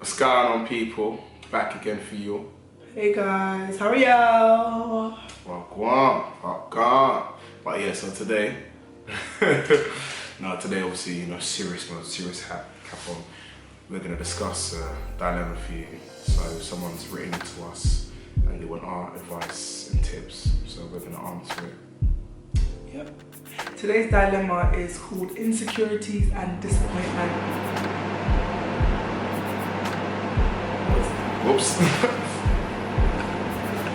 What's going on, people? Back again for you. Hey guys, how are y'all? Fuck on. But yeah, so today, today obviously, serious cap on. We're gonna discuss a dilemma for you. So someone's written it to us and they want our advice and tips. So we're gonna answer it. Yep. Today's dilemma is called Insecurities and Disappointment. Whoops.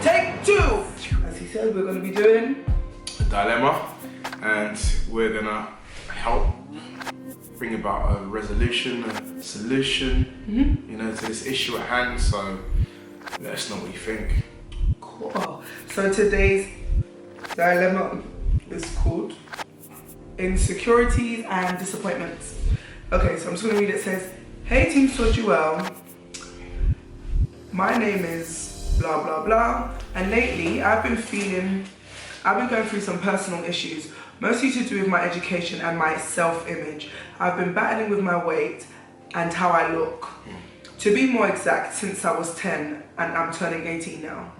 Take two! As he said, we're going to be doing a dilemma, and we're going to help bring about a resolution, a solution, to this issue at hand. So let us know what you think. Cool. So today's dilemma is called Insecurities and Disappointments. Okay, so I'm just going to read it. It says, "Hey TeamSwoduel. My name is blah blah blah, and lately I've been going through some personal issues, mostly to do with my education and my self-image. I've been battling with my weight and how I look. To be more exact, since I was 10 and I'm turning 18 now.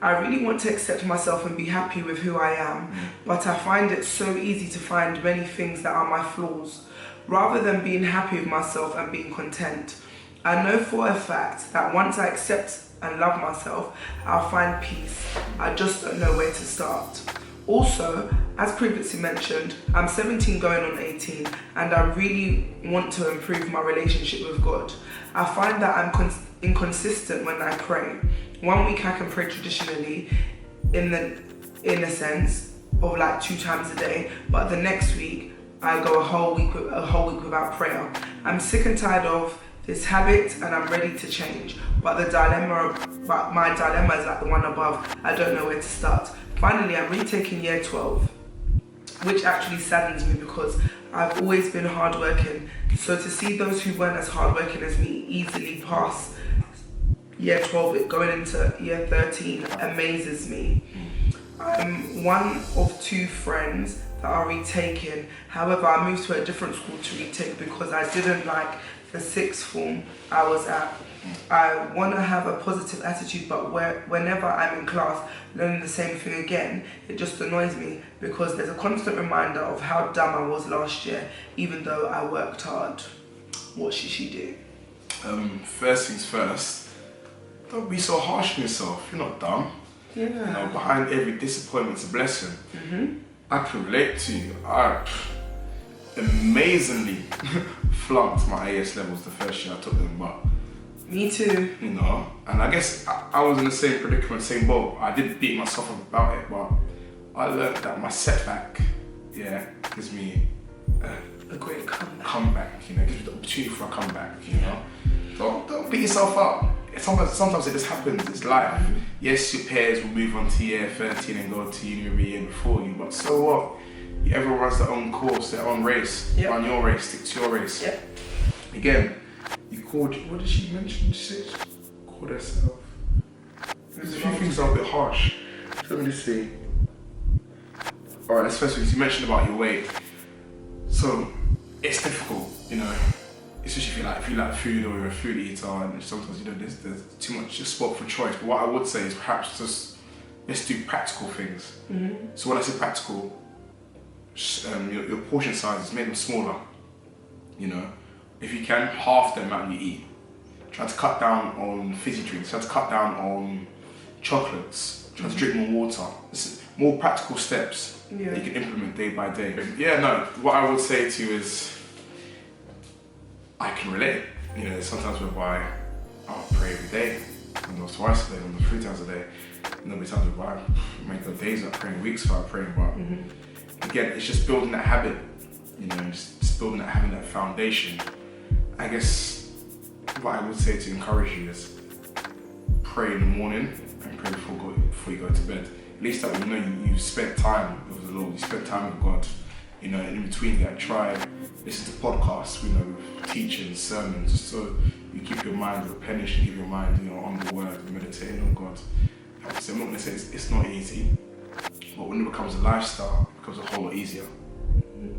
I really want to accept myself and be happy with who I am, but I find it so easy to find many things that are my flaws, rather than being happy with myself and being content. I know for a fact that once I accept and love myself, I'll find peace. I just don't know where to start. Also, as previously mentioned, I'm 17 going on 18, and I really want to improve my relationship with God. I find that I'm inconsistent when I pray. 1 week I can pray traditionally in a sense of like 2 times a day, but the next week I go a whole week without prayer. I'm sick and tired of this habit and I'm ready to change, but my dilemma is like the one above. I don't know where to start. Finally, I'm retaking year 12, which actually saddens me because I've always been hardworking. So to see those who weren't as hardworking as me easily pass year 12 going into year 13 amazes me. I'm one of 2 friends that are retaking. However, I moved to a different school to retake because I didn't like the 6th form I was at. I want to have a positive attitude, but whenever I'm in class learning the same thing again, it just annoys me because there's a constant reminder of how dumb I was last year, even though I worked hard. What should she do? First things first, don't be so harsh on yourself. You're not dumb. Yeah. Behind every disappointment's a blessing. I can relate to you. I amazingly flunked my AS levels the first year I took them, but me too. And I guess I was in the same predicament, same boat. I did beat myself up about it, but I learned that my setback, gives me a great comeback. Gives me the opportunity for a comeback. So don't beat yourself up. Sometimes it just happens. It's life. Yes, your peers will move on to year 13 and go to uni every year before you, but so what? Everyone runs their own course, their own race. Yep. Run your race, stick to your race. Yep. Again, what did she mention? She said called herself. There's a few things that are a bit harsh. Let me just see. Alright, let's first thing, you mentioned about your weight. So it's difficult, especially if you like food or you're a food eater, and sometimes there's too much spot for choice. But what I would say is perhaps just let's do practical things. So when I say practical, your portion sizes, make them smaller. If you can, half the amount you eat. Try to cut down on fizzy drinks. Try to cut down on chocolates. Try to drink more water. It's more practical steps that you can implement day by day. What I would say to you is, I can relate. Sometimes whereby I'll pray every day, sometimes twice a day, sometimes 3 times a day. There'll be times whereby I might go days without praying, weeks without praying, but again, it's just building that habit, just building that, having that foundation. I guess what I would say to encourage you is pray in the morning and pray before you go to bed. At least that you've spent time with the Lord, you spent time with God. And in between that, try listen to podcasts, with teachings, sermons, just so you keep your mind replenished and keep your mind, on the Word, meditating on God. So I'm not going to say it's not easy, but when it becomes a lifestyle, it becomes a whole lot easier.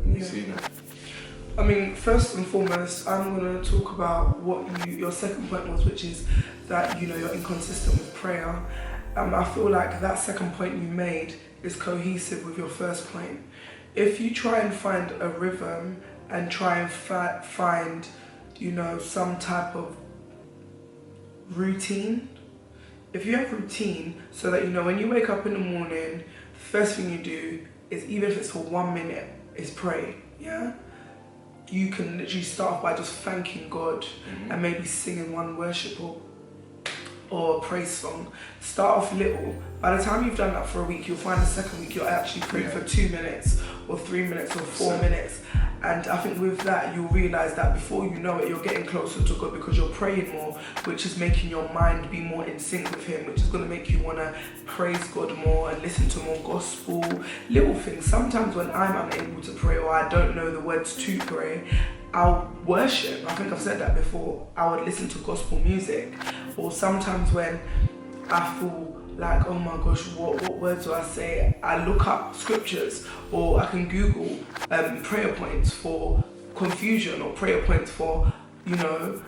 You see that? I mean, first and foremost, I'm going to talk about what your second point was, which is that, you know, you're inconsistent with prayer. I feel like that second point you made is cohesive with your first point. If you try and find a rhythm and try and find, you know, some type of routine, if you have routine so that, you know, when you wake up in the morning, the first thing you do is, even if it's for 1 minute, is pray, yeah? You can literally start off by just thanking God and maybe singing one worship or a praise song. Start off little. By the time you've done that for a week, you'll find the second week you're actually praying for 2 minutes or 3 minutes or 4 minutes. And I think with that, you'll realize that before you know it, you're getting closer to God because you're praying more, which is making your mind be more in sync with Him, which is going to make you want to praise God more and listen to more gospel, little things. Sometimes when I'm unable to pray or I don't know the words to pray, I'll worship. I think I've said that before. I would listen to gospel music. Or sometimes when I feel like, oh my gosh, what words do I say? I look up scriptures, or I can Google prayer points for confusion, or prayer points for, you know,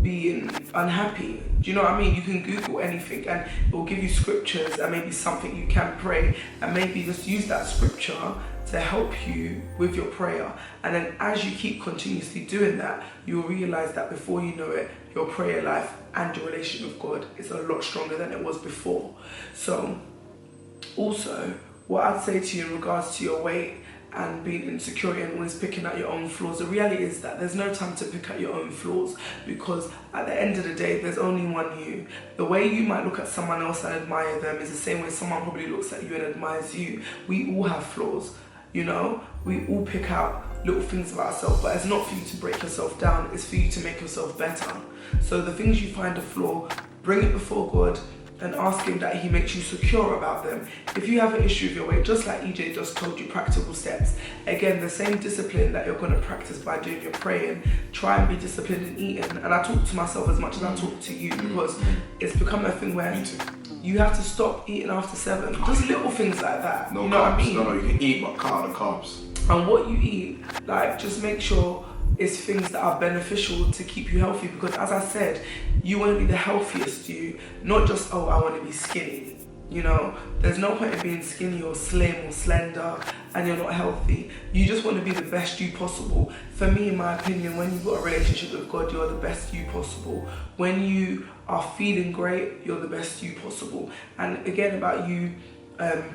being unhappy. Do you know what I mean? You can Google anything and it will give you scriptures and maybe something you can pray, and maybe just use that scripture to help you with your prayer. And then as you keep continuously doing that, you'll realize that before you know it, your prayer life and your relationship with God is a lot stronger than it was before. So also, what I'd say to you in regards to your weight and being insecure and always picking at your own flaws, the reality is that there's no time to pick at your own flaws, because at the end of the day, there's only one you. The way you might look at someone else and admire them is the same way someone probably looks at you and admires you. We all have flaws, you know? We all pick out little things about ourselves, but it's not for you to break yourself down, it's for you to make yourself better. So the things you find a flaw, bring it before God and ask Him that He makes you secure about them. If you have an issue with your weight, just like EJ just told you, practical steps. Again, the same discipline that you're going to practice by doing your praying, try and be disciplined in eating. And I talk to myself as much as I talk to you, because it's become a thing where you have to stop eating after 7. Just little things like that. No you know carbs. what I mean? No, you can eat, but cut out the carbs. And what you eat, like, just make sure it's things that are beneficial to keep you healthy, because as I said, you want to be the healthiest you, not just, oh, I want to be skinny. You know, there's no point in being skinny or slim or slender and you're not healthy. You just want to be the best you possible. For me, in my opinion, when you've got a relationship with God, you're the best you possible. When you are feeling great, you're the best you possible. And again, about you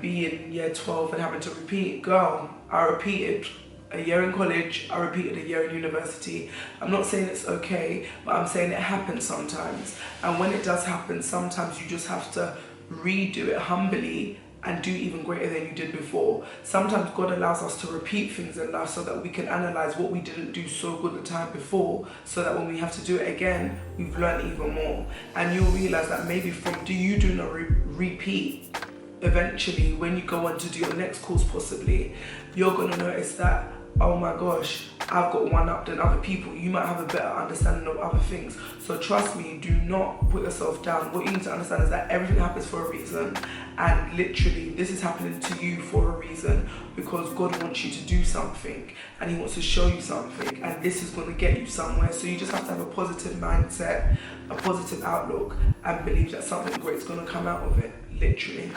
being year 12 and having to repeat, girl, I repeated a year in college, I repeated a year in university. I'm not saying it's okay, but I'm saying it happens sometimes. And when it does happen, sometimes you just have to redo it humbly and do even greater than you did before. Sometimes God allows us to repeat things in life so that we can analyze what we didn't do so good the time before, so that when we have to do it again, we've learned even more. And you'll realize that maybe from you doing a repeat, eventually when you go on to do your next course possibly, you're going to notice that, oh my gosh, I've got one up than other people. You might have a better understanding of other things. So trust me, do not put yourself down. What you need to understand is that everything happens for a reason. And literally, this is happening to you for a reason, because God wants you to do something and He wants to show you something, and this is going to get you somewhere. So you just have to have a positive mindset, a positive outlook, and believe that something great is going to come out of it, literally.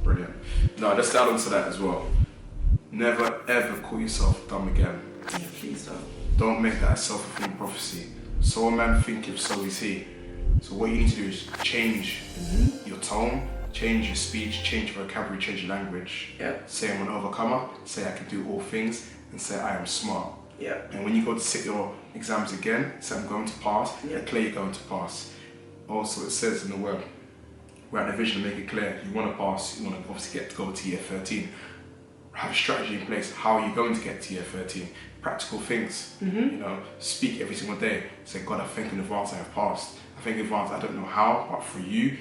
Brilliant. No, let's add on to that as well. Never ever call yourself dumb again. Yeah, please don't. Don't make that a self-fulfilling prophecy. So a man thinketh, so is he. So what you need to do is change your tone, change your speech, change your vocabulary, change your language. Yeah. Say I'm an overcomer, say I can do all things, and say I am smart. Yeah. And when you go to sit your exams again, say I'm going to pass, declare you're going to pass. Also, it says in the word, write the vision and make it clear. You want to pass, you want to obviously get to go to year 13. Have a strategy in place. How are you going to get to year 13? Practical things. You know, speak every single day. Say, God, I thank you in advance I have passed. I thank you in advance, I don't know how, but for you,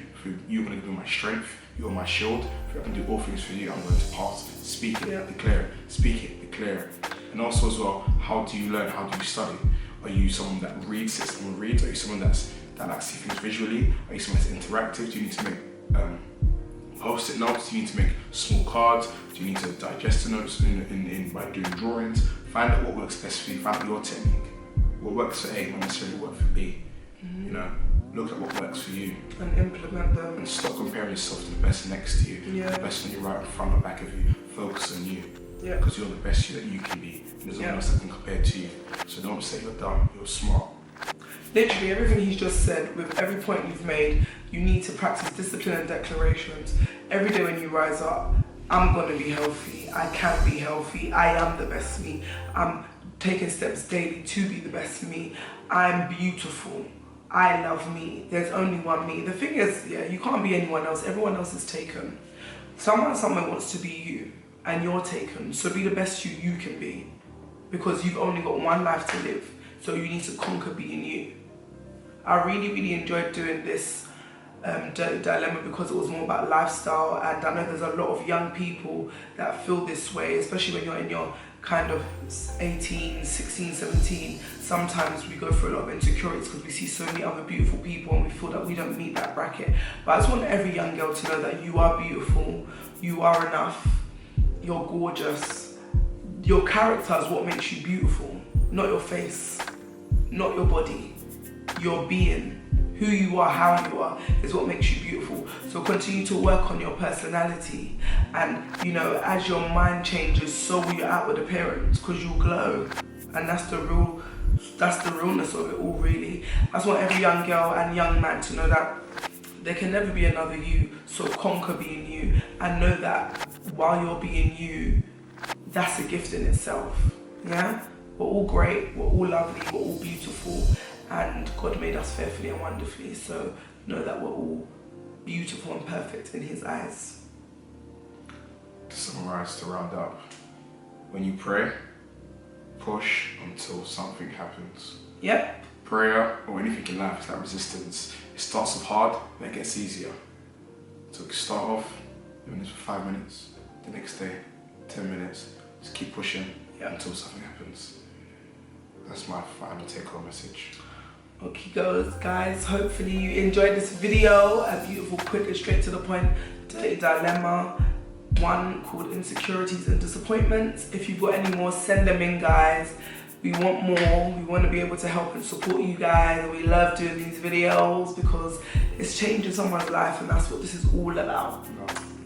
you're going to be my strength. You're my shield. If I can do all things for you, I'm going to pass. Speak it, declare it. Speak it, declare it. And also as well, how do you learn? How do you study? Are you someone that reads, sits and reads? Are you someone that likes to see things visually? Are you someone that's interactive? Do you need to make post-it notes? Do you need to make small cards? Do you need to digest the notes by doing drawings? Find out what works best for you. Find out your technique. What works for A won't necessarily work for B. You know, look at what works for you and implement them. And stop comparing yourself to the best next to you, the best on your right, front, or back of you. Focus on you, because you're the best you that you can be. There's no one else that can compare to you. So don't say you're dumb. You're smart. Literally everything he's just said, with every point you've made, you need to practice discipline and declarations. Every day when you rise up, I'm gonna be healthy, I can be healthy, I am the best me, I'm taking steps daily to be the best me, I'm beautiful, I love me, there's only one me. The thing is, you can't be anyone else, everyone else is taken. Someone wants to be you, and you're taken, so be the best you can be, because you've only got one life to live, so you need to conquer being you. I really enjoyed doing this Dirty Dilemma because it was more about lifestyle, and I know there's a lot of young people that feel this way, especially when you're in your kind of 18, 16, 17. Sometimes we go through a lot of insecurities because we see so many other beautiful people and we feel that we don't meet that bracket. But I just want every young girl to know that you are beautiful, you are enough, you're gorgeous. Your character is what makes you beautiful, not your face, not your body. Your being, who you are, how you are, is what makes you beautiful. So continue to work on your personality, and you know, as your mind changes, so will your outward appearance, because you'll glow, and that's the realness of it all, really. I just want every young girl and young man to know that there can never be another you, so conquer being you, and know that while you're being you, that's a gift in itself. Yeah, we're all great, we're all lovely, we're all beautiful. And God made us fearfully and wonderfully, so know that we're all beautiful and perfect in His eyes. To summarize, to round up, when you pray, push until something happens. Yep. Prayer or anything in life is like resistance. It starts off hard, then it gets easier. So start off doing this for 5 minutes, the next day 10 minutes, just keep pushing until something happens. That's my final take-home message. Okay guys, hopefully you enjoyed this video. A beautiful, quick and straight to the point Dirty Dilemma, one called Insecurities and Disappointments. If you've got any more, send them in, guys. We want more. We want to be able to help and support you guys. We love doing these videos because it's changing someone's life, and that's what this is all about.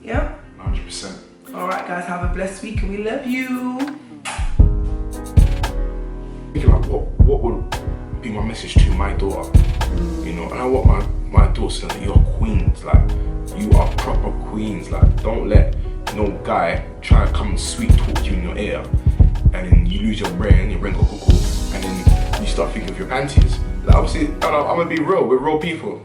Yeah? 100%. Alright guys, have a blessed week and we love you. Thinking like what would be my message to my daughter, you know, and I want my daughter to know that you're queens, like you are proper queens. Like, don't let no guy try to come and sweet talk you in your ear, and then you lose your brain go cuckoo, and then you start thinking of your panties. Like, obviously, I'm gonna be real, we're real people.